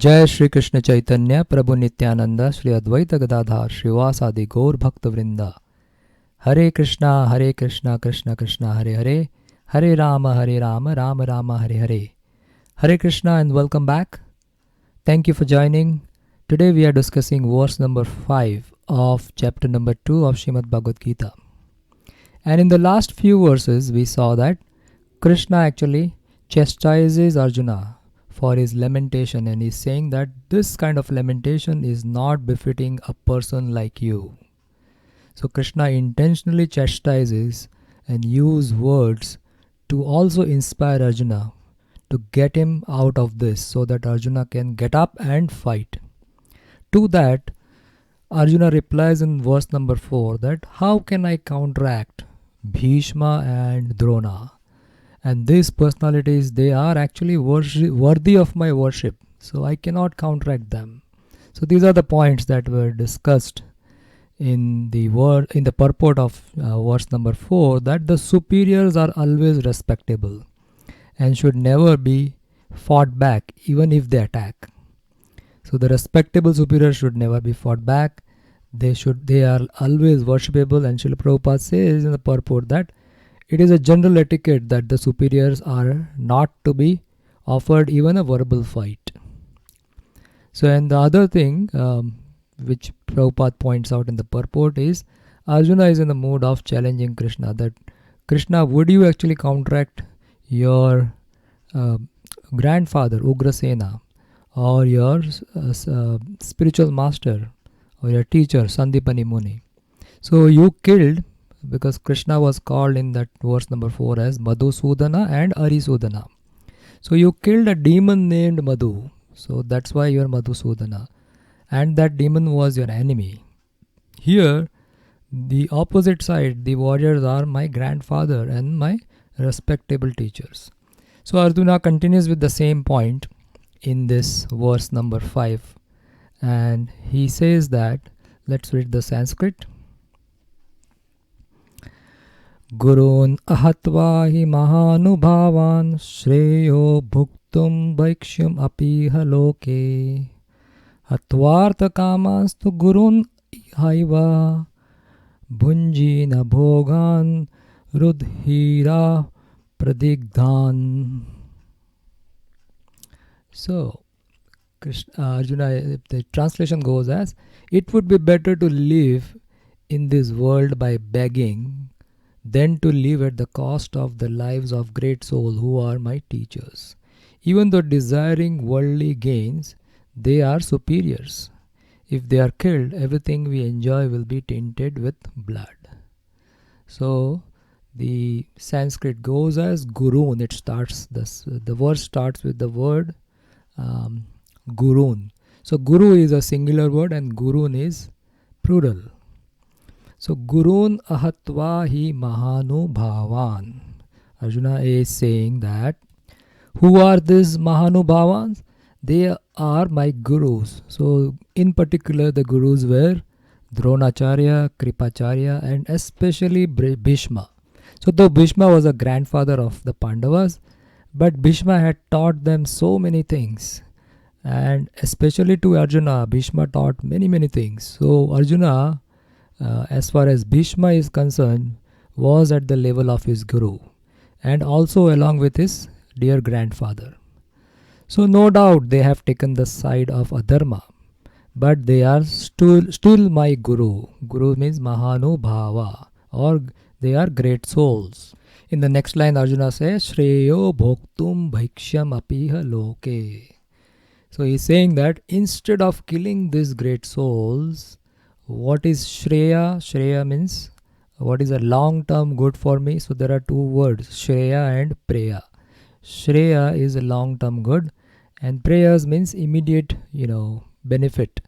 जय श्री कृष्ण चैतन्य प्रभु नित्यानंद श्री अद्वैत गदाधार श्रीवासादि गौर भक्त वृंदा। हरे कृष्णा कृष्ण कृष्ण हरे हरे, हरे Ram Ram Ram Hare Hare. Hare Krishna and welcome back. Thank you for joining. Today we are discussing verse number 5 of chapter number 2 of Srimad Bhagavad Gita. And in the last few verses we saw that Krishna actually chastises Arjuna for his lamentation, and he's saying that this kind of lamentation is not befitting a person like you. So Krishna intentionally chastises and use words to also inspire Arjuna to get him out of this so that Arjuna can get up and fight. To that, Arjuna replies in verse number 4 that how can I counteract Bhishma and Drona? And these personalities, they are actually worthy of my worship, so I cannot counteract them. So these are the points that were discussed in the purport of verse number 4, that the superiors are always respectable and should never be fought back even if they attack. So the respectable superiors should never be fought back. They are always worshipable, and Srila Prabhupada says in the purport that it is a general etiquette that the superiors are not to be offered even a verbal fight. So, and the other thing which Prabhupada points out in the purport is Arjuna is in the mood of challenging Krishna, that Krishna, would you actually counteract your grandfather Ugrasena, or your spiritual master or your teacher Sandipani Muni? So you killed, because Krishna was called in that verse number 4 as Madhusudana and Arisudana. So you killed a demon named Madhu, so that's why you are Madhusudana, and that demon was your enemy. Here, the opposite side, the warriors are my grandfather and my respectable teachers. So Arjuna continues with the same point in this verse number 5, and he says that, let's read the Sanskrit. Gurun ahatva hi mahanubhavan shreyo bhuktum vaikshyam apiha loke hatvartha kamastu gurun ihaiva bhunjina bhogan rudhira pradigdhan. So Arjuna, the translation goes as, it would be better to live in this world by begging than to live at the cost of the lives of great souls who are my teachers. Even though desiring worldly gains, they are superiors. If they are killed, everything we enjoy will be tainted with blood. So the Sanskrit goes as Gurun. It starts this. The verse starts with the word Gurun. So Guru is a singular word and Gurun is plural. So Gurun ahatva hi mahanubhavan. Arjuna is saying that who are these mahanubhavans? They are my gurus. So in particular, the gurus were Dronacharya, Kripacharya, and especially Bhishma. So though Bhishma was a grandfather of the Pandavas, but Bhishma had taught them so many things. And especially to Arjuna, Bhishma taught many things. So Arjuna, as far as Bhishma is concerned, was at the level of his guru, and also along with his dear grandfather. So no doubt they have taken the side of adharma, but they are still my guru. Guru means mahanubhava, or they are great souls. In the next line, Arjuna says, Shreyo bhoktum bhaiksham apiha loke. So he is saying that instead of killing these great souls, what is Shreya? Shreya means what is a long-term good for me. So there are two words, Shreya and Preya. Shreya is a long-term good, and Preyas means immediate, benefit.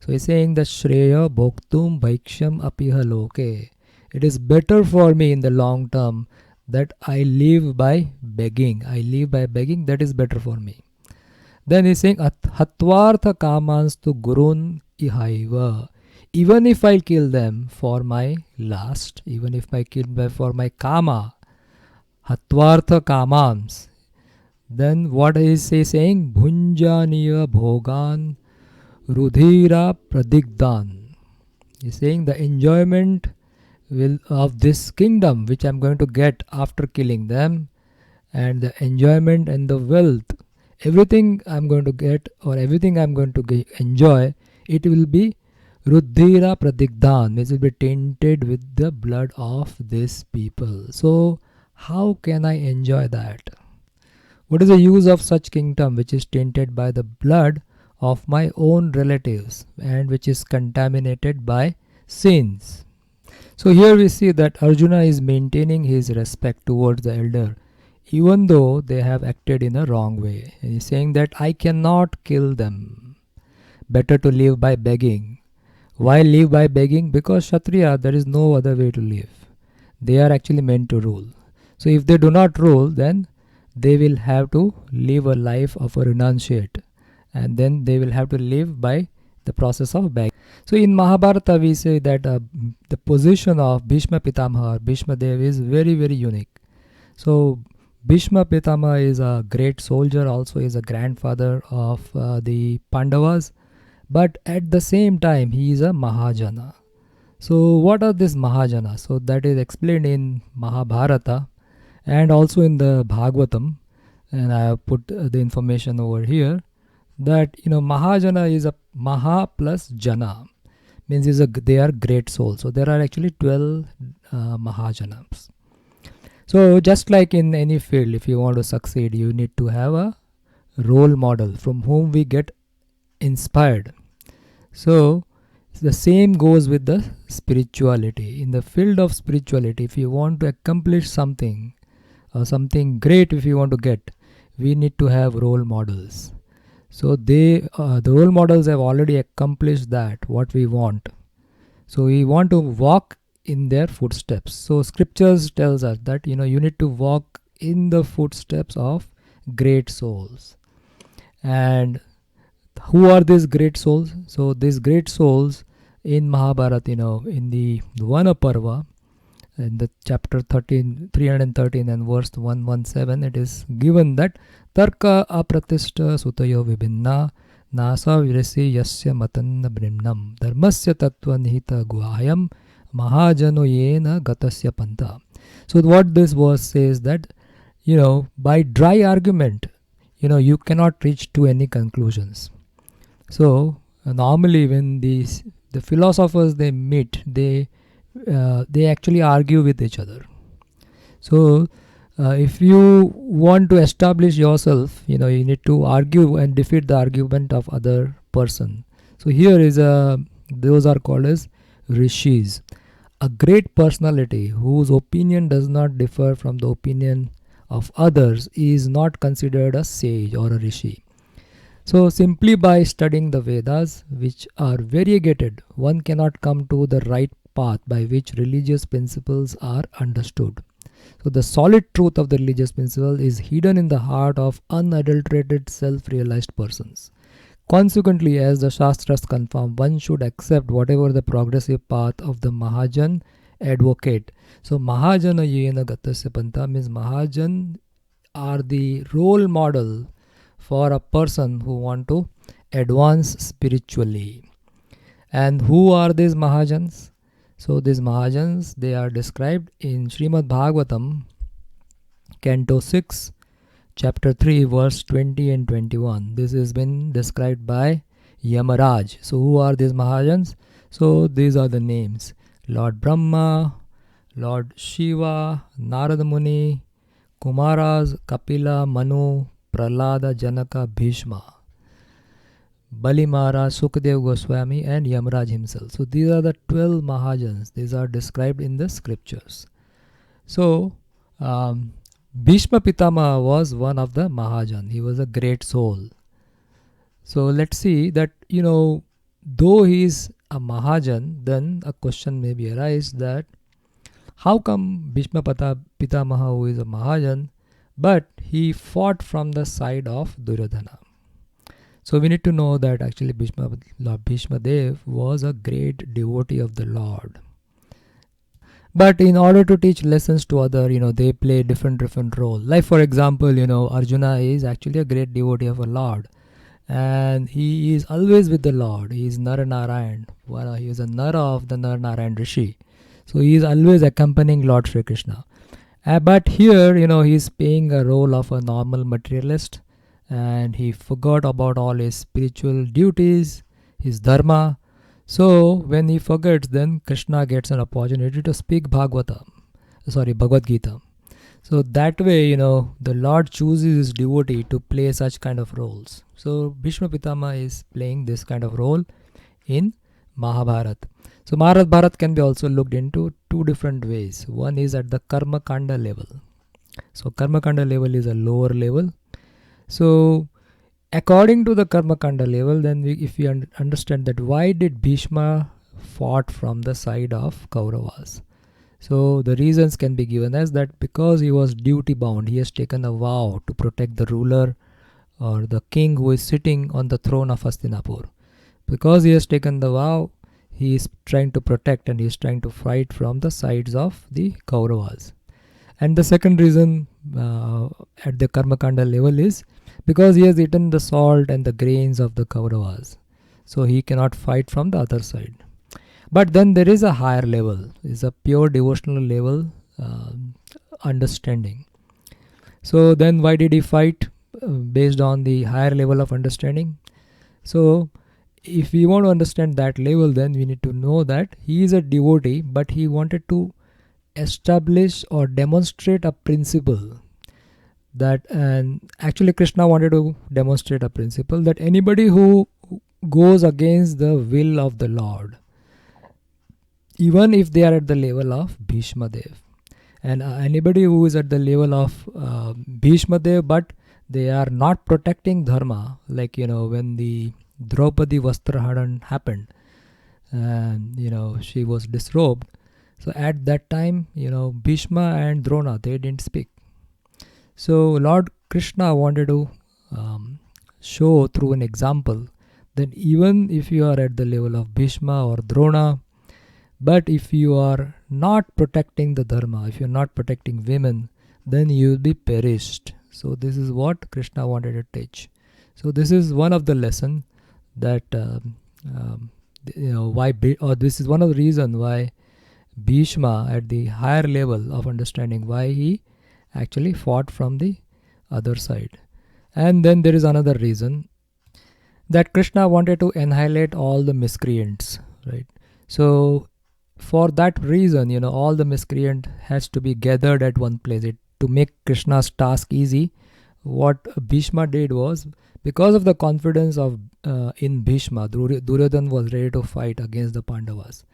So he's saying that Shreya bhoktum bhaiksham apiha loke. It is better for me in the long term that I live by begging. I live by begging, that is better for me. Then he's saying hatvartha kamanstu gurun ihaiva. Even if I kill them for my lust, even if I kill them for my kama, hatvartha kamams, Then what is he saying? Bhunjaniya bhogan rudhira pradigdan. He's saying the enjoyment of this kingdom which I'm going to get after killing them, and the enjoyment and the wealth, everything I'm going to get or everything I'm going to enjoy, it will be Ruddhira Pradigdan, which will be tainted with the blood of these people. So how can I enjoy that? What is the use of such kingdom which is tainted by the blood of my own relatives and which is contaminated by sins? So here we see that Arjuna is maintaining his respect towards the elder even though they have acted in a wrong way. And he's saying that I cannot kill them. Better to live by begging. Why live by begging? Because Kshatriya, there is no other way to live. They are actually meant to rule. So if they do not rule, then they will have to live a life of a renunciate. And then they will have to live by the process of begging. So in Mahabharata we say that the position of Bhishma Pitamaha, Bhishma Dev, is very, very unique. So Bhishma Pitamaha is a great soldier, also is a grandfather of the Pandavas, but at the same time he is a Mahajana. So what are these Mahajana? So that is explained in Mahabharata and also in the Bhagavatam, and I have put the information over here that Mahajana is a Maha plus Jana, means they are great souls. So there are actually 12 Mahajanas. So just like in any field, if you want to succeed, you need to have a role model from whom we get inspired. So the same goes with the spirituality. In the field of spirituality, if you want to accomplish something or something great, if you want to get, we need to have role models. So the role models have already accomplished that, what we want. So we want to walk in their footsteps. So scriptures tells us that you need to walk in the footsteps of great souls. And who are these great souls? So these great souls in Mahabharata, in the Vana Parva, in the chapter 313 and verse 117, it is given that Tarka apratishta sutayo vibhinna nasa virasi yasya matanna brimnam dharmasya tattva nihita guhayam mahajano yena gatasya panta. So what this verse says that, by dry argument, you cannot reach to any conclusions. So normally when the philosophers they meet, they actually argue with each other. So if you want to establish yourself, you need to argue and defeat the argument of other person. So here is those are called as rishis. A great personality whose opinion does not differ from the opinion of others is not considered a sage or a rishi. So simply by studying the Vedas, which are variegated, one cannot come to the right path by which religious principles are understood. So the solid truth of the religious principle is hidden in the heart of unadulterated self-realized persons. Consequently, as the Shastras confirm, one should accept whatever the progressive path of the Mahajan advocate. So Mahajana yena gatasya panta means Mahajan are the role model for a person who want to advance spiritually. And who are these Mahajans? So these Mahajans, they are described in Srimad Bhagavatam, Canto 6, Chapter 3, verse 20 and 21. This has been described by Yamaraj. So who are these Mahajans? So these are the names: Lord Brahma, Lord Shiva, Narada Muni, Kumaras, Kapila, Manu, Prahlada, Janaka, Bhishma, Bali Maharaj, Sukadev Goswami, and Yamaraj himself. So these are the 12 Mahajans. These are described in the scriptures. So Bhishma Pitamaha was one of the Mahajan. He was a great soul. So let's see that, though he is a Mahajan, then a question may be arise that how come Bhishma Pitamaha, who is a Mahajan, but he fought from the side of Duryodhana? So we need to know that actually Bhishma Dev was a great devotee of the Lord. But in order to teach lessons to other, they play different role. Like for example, Arjuna is actually a great devotee of a Lord, and he is always with the Lord. He is Nara Narayan. Well, he is a Nara of the Nara Narayan Rishi. So he is always accompanying Lord Sri Krishna. But here, he is playing a role of a normal materialist, and he forgot about all his spiritual duties, his dharma. So when he forgets, then Krishna gets an opportunity to speak Bhagavad Gita. So that way, the Lord chooses his devotee to play such kind of roles. So Bhishma Pitama is playing this kind of role in Mahabharata. So Mahabharata can be also looked into two different ways. One is at the Karma Kanda level. So Karma Kanda level is a lower level. So according to the Karma Kanda level, then if we understand that why did Bhishma fought from the side of Kauravas. So the reasons can be given as that because he was duty bound, he has taken a vow to protect the ruler or the king who is sitting on the throne of Hastinapur. Because he has taken the vow, he is trying to protect and he is trying to fight from the sides of the Kauravas. And the second reason at the Karmakanda level is because he has eaten the salt and the grains of the Kauravas. So he cannot fight from the other side. But then there is a higher level, is a pure devotional level understanding. So then why did he fight based on the higher level of understanding? So if we want to understand that level, then we need to know that he is a devotee, but he wanted to establish or demonstrate a principle that, and actually Krishna wanted to demonstrate a principle that anybody who goes against the will of the Lord, even if they are at the level of Bhishma Dev, and anybody who is at the level of Bhishma Dev but they are not protecting dharma, like when the Draupadi Vastraharan happened and she was disrobed. So at that time, Bhishma and Drona, they didn't speak. So Lord Krishna wanted to show through an example that even if you are at the level of Bhishma or Drona, but if you are not protecting the dharma, if you are not protecting women, then you will be perished. So this is what Krishna wanted to teach. So this is one of the lesson that this is one of the reason why Bhishma at the higher level of understanding why he actually fought from the other side. And then there is another reason that Krishna wanted to annihilate all the miscreants, right? So for that reason, all the miscreant has to be gathered at one place. To make Krishna's task easy, what Bhishma did was, because of the confidence of in Bhishma, Duryodhana was ready to fight against the Pandavas.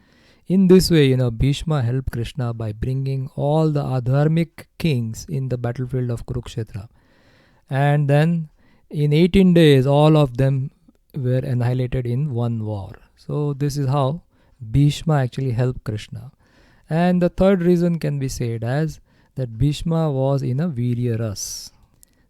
In this way, Bhishma helped Krishna by bringing all the adharmic kings in the battlefield of Kurukshetra. And then in 18 days, all of them were annihilated in one war. So this is how Bhishma actually helped Krishna. And the third reason can be said as that Bhishma was in a Virya Ras.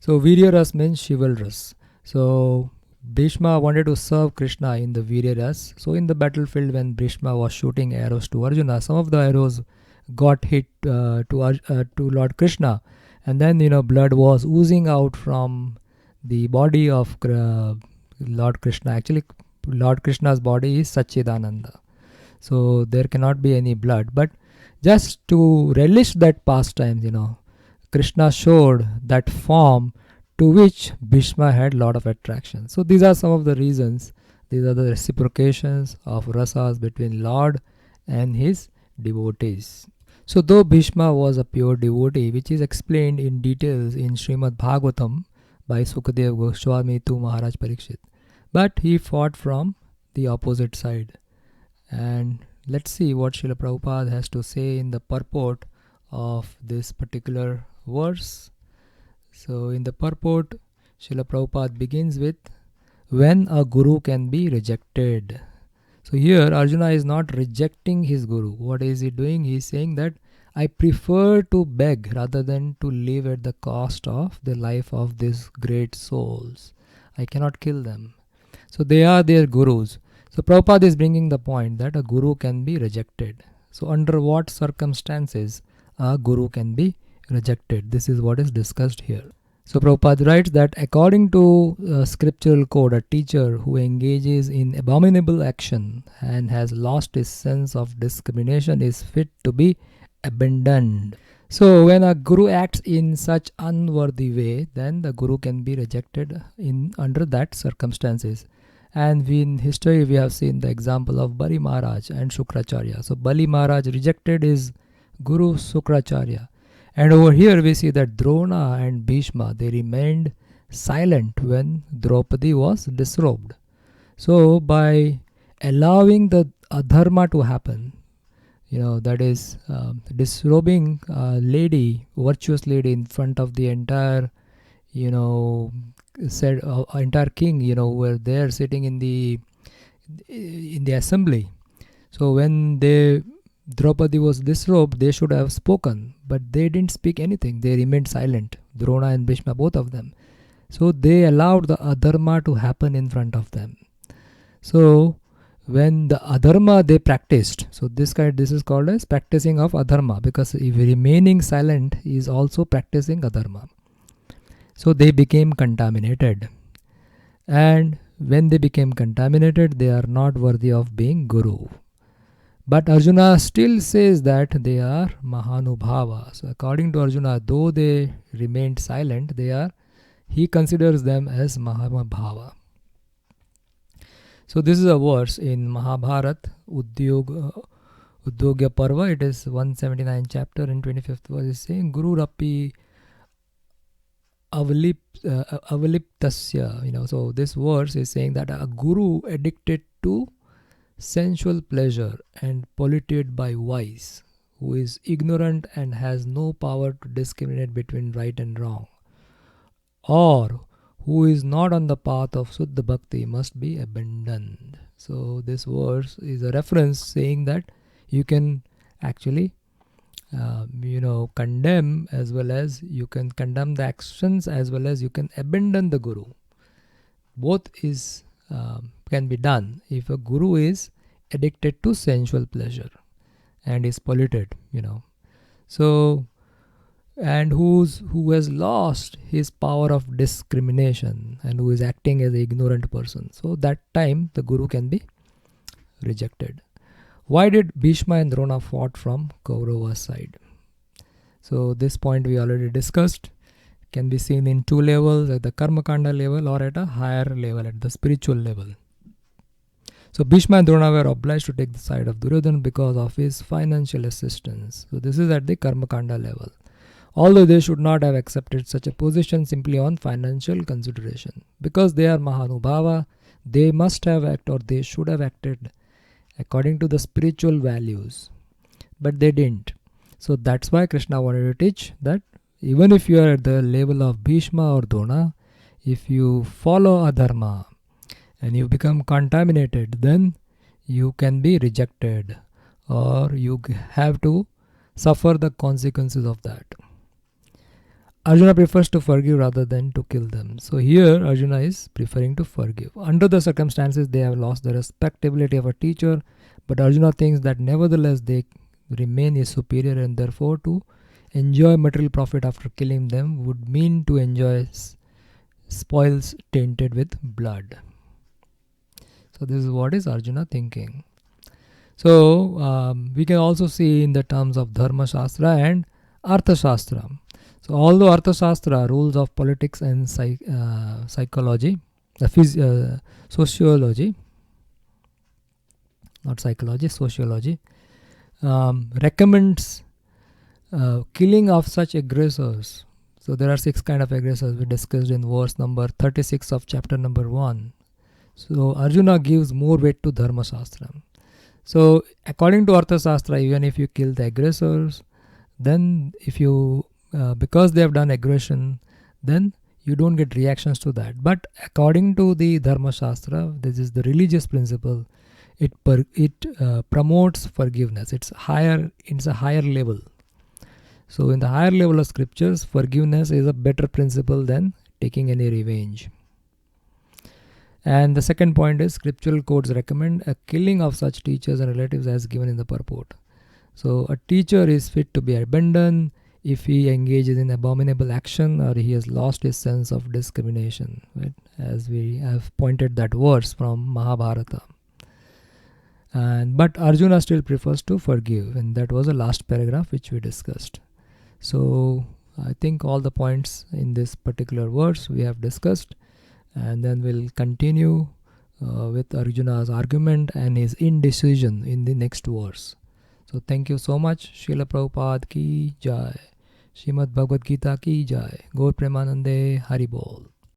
So Virya Ras means chivalrous. So Bhishma wanted to serve Krishna in the Virya Ras. So in the battlefield when Bhishma was shooting arrows to Arjuna, some of the arrows got hit to Lord Krishna. And then blood was oozing out from the body of Lord Krishna. Actually Lord Krishna's body is Satchidananda. So there cannot be any blood. But just to relish that pastime, Krishna showed that form to which Bhishma had lot of attraction. So these are some of the reasons. These are the reciprocations of rasas between Lord and his devotees. So though Bhishma was a pure devotee, which is explained in details in Srimad Bhagavatam by Sukadeva Goswami to Maharaj Parikshit, but he fought from the opposite side. And let's see what Srila Prabhupada has to say in the purport of this particular verse. So in the purport, Srila Prabhupada begins with, when a guru can be rejected. So here Arjuna is not rejecting his guru. What is he doing? He is saying that I prefer to beg rather than to live at the cost of the life of these great souls. I cannot kill them. So they are their gurus. So Prabhupada is bringing the point that a guru can be rejected. So under what circumstances a guru can be rejected? This is what is discussed here. So Prabhupada writes that according to scriptural code, a teacher who engages in abominable action and has lost his sense of discrimination is fit to be abandoned. So when a guru acts in such unworthy way, then the guru can be rejected in under that circumstances. And in history we have seen the example of Bali Maharaj and Shukracharya. So Bali Maharaj rejected his guru Shukracharya. And over here we see that Drona and Bhishma, they remained silent when Draupadi was disrobed. So by allowing the adharma to happen, that is disrobing a lady, virtuous lady in front of the entire, said entire king, who were there sitting in the assembly. So when Draupadi was disrobed, they should have spoken, but they didn't speak anything. They remained silent, Drona and Bhishma, both of them. So they allowed the adharma to happen in front of them. So when the adharma they practiced, so this is called as practicing of adharma, because if remaining silent is also practicing adharma. So they became contaminated. And when they became contaminated, they are not worthy of being guru. But Arjuna still says that they are Mahanubhava. So according to Arjuna, though they remained silent, he considers them as Mahanubhava. So this is a verse in Mahabharata, Uddogya Parva. It is 179 chapter and 25th verse is saying, Guru Rapi Avaliptasya. So this verse is saying that a guru addicted to sensual pleasure and polluted by vice, who is ignorant and has no power to discriminate between right and wrong, or who is not on the path of Suddha Bhakti, must be abandoned. So this verse is a reference saying that you can actually condemn, as well as you can condemn the actions, as well as you can abandon the guru. Both is can be done if a guru is addicted to sensual pleasure and is polluted, So, and who has lost his power of discrimination and who is acting as an ignorant person. So that time the guru can be rejected. Why did Bhishma and Drona fought from Kaurava's side? So this point we already discussed. Can be seen in two levels, at the Karmakanda level or at a higher level, at the spiritual level. So Bhishma and Drona were obliged to take the side of Duryodhana because of his financial assistance. So this is at the Karmakanda level. Although they should not have accepted such a position simply on financial consideration. Because they are Mahanubhava, they must have acted, or they should have acted according to the spiritual values. But they didn't. So that's why Krishna wanted to teach that even if you are at the level of Bhishma or Drona, if you follow adharma and you become contaminated, then you can be rejected, or you have to suffer the consequences of that. Arjuna prefers to forgive rather than to kill them. So here Arjuna is preferring to forgive. Under the circumstances, they have lost the respectability of a teacher, but Arjuna thinks that nevertheless they remain his superior, and therefore to enjoy material profit after killing them would mean to enjoy spoils tainted with blood. So this is what is Arjuna thinking. So we can also see in the terms of Dharma Shastra and Artha Shastra. So although Artha Shastra, rules of politics and psychology, sociology, not psychology, sociology, recommends killing of such aggressors. So there are 6 kind of aggressors we discussed in verse number 36 of chapter number 1. So Arjuna gives more weight to Dharma Shastra. So according to Artha Shastra, even if you kill the aggressors, then if you because they have done aggression, then you don't get reactions to that. But according to the Dharma Shastra, this is the religious principle. It promotes forgiveness. It's a higher level. So in the higher level of scriptures, forgiveness is a better principle than taking any revenge. And the second point is, scriptural codes recommend a killing of such teachers and relatives as given in the purport. So a teacher is fit to be abandoned if he engages in abominable action or he has lost his sense of discrimination, right? As we have pointed that verse from Mahabharata. But Arjuna still prefers to forgive, and that was the last paragraph which we discussed. So I think all the points in this particular verse we have discussed, and then we'll continue with Arjuna's argument and his indecision in the next verse. So thank you so much. Srila Prabhupada ki jai. Srimad Bhagavad Gita ki jai. Gaur Premanande Hari Bol.